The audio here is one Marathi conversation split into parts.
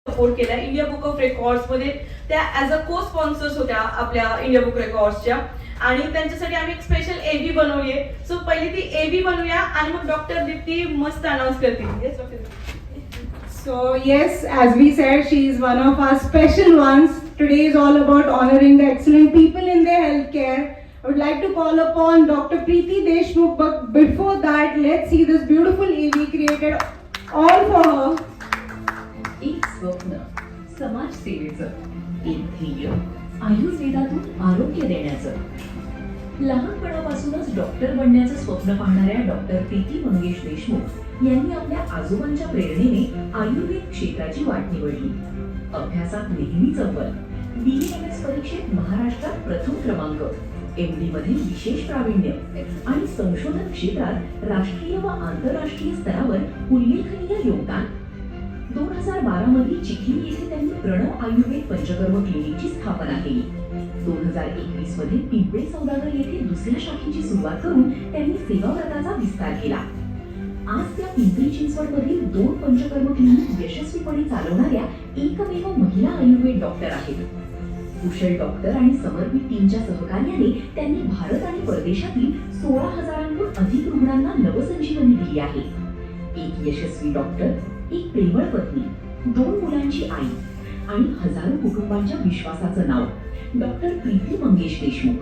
सपोर्ट केला. इंडिया बुक ऑफ रेकॉर्ड्स मध्ये त्या ऍज अ को स्पॉन्सर्स होत्या आपल्या इंडिया बुक रेकॉर्ड्सच्या, आणि त्यांच्यासाठी आम्ही एक स्पेशल एबी बनवली आहे. सो पहिली ती एबी बनवूया आणि मग डॉक्टर दीप्ती मस्त अनाउन्स करतील. Yes doctor. So yes, as we said, she is one of our special ones. Today is all about honoring the excellent people in their healthcare. I would like to call upon Dr. Preeti Deshmukh, but before that, let's see this beautiful AV created all for her. एक स्वप्न समाजसेवेचं, एक ध्येय आयुर्वेदातून आरोग्य देण्याचं. लहानपणापासूनच डॉक्टर बनण्याचं स्वप्न पाहणाऱ्या डॉक्टर प्रीती मंगेश देशमुख यांनी आपल्या आजोबांच्या प्रेरणेने आयुर्वेद क्षेत्राची वाट निवडली. अभ्यासात नेहमीच अव्वल, BAMS परीक्षेत महाराष्ट्रात प्रथम क्रमांक, MD मध्ये विशेष प्रावीण्य आणि संशोधन क्षेत्रात राष्ट्रीय व आंतरराष्ट्रीय स्तरावर उल्लेखनीय योगदान. 2012 मध्ये चिखली येथे त्यांनी प्रणव आयुर्वेद पंचकर्म क्लिनिकची स्थापना केली. 2021 मध्ये पिंपळे सौदागर येथे दुसऱ्या शाखेची सुरुवात करून त्यांनी सेवाव्रताचा विस्तार केला. आज त्या पिंपरी चिंचवड मधील 2 पंचकर्म क्लिनिक यशस्वीपणे चालवणाऱ्या एकमेव महिला आयुर्वेद डॉक्टर आहेत. कुशल डॉक्टर आणि समर्पित टीमच्या सहकार्याने त्यांनी भारत आणि परदेशातील 16,000हून अधिक रुग्णांना नवसंजीवनी दिली आहे. एक यशस्वी डॉक्टर, एक प्रेमळ पत्नी, 2 मुलांची आई आणि हजारो कुटुंबांच्या विश्वासाचं नाव डॉक्टर प्रीती मंगेश देशमुख.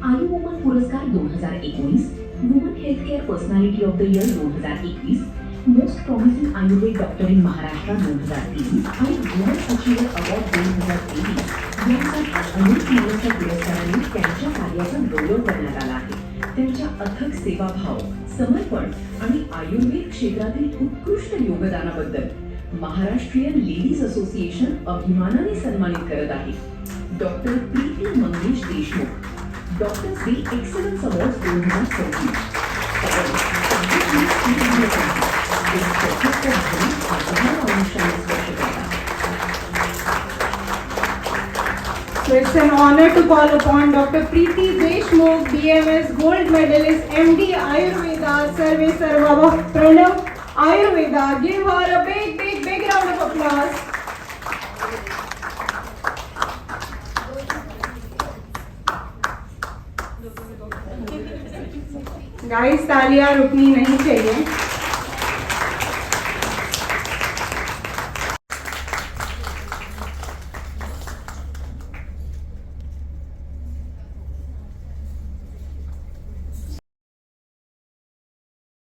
आयु वुमन पुरस्कार 2019, woman healthcare personality of the year 2021, most promising Ayurveda doctor in Maharashtra 2023 आणि वुमन अचिव्हर अवॉर्ड 2023 यांसारख्या अनेक मानाच्या पुरस्कारांनी त्यांच्या कार्याचा गौरव करण्यात आला आहे. त्यांच्या अथक सेवाभाव, समर्पण आणि आयुर्वेद क्षेत्रातील उत्कृष्ट योगदानाबद्दल महाराष्ट्रीयन लेडीज असोसिएशन अभिमानाने सन्मानित करत आहे. Doctor Preeti Mangesh Deshmukh, doctors day excellence award 2024. So it's an honor to call upon Dr. Preeti Deshmukh, BAMS Gold Medalist, MD Ayurveda, Sarve Sarva Pranav Ayurveda. Give her a big round of applause. Guys, तालियां रुकनी नहीं चाहिए.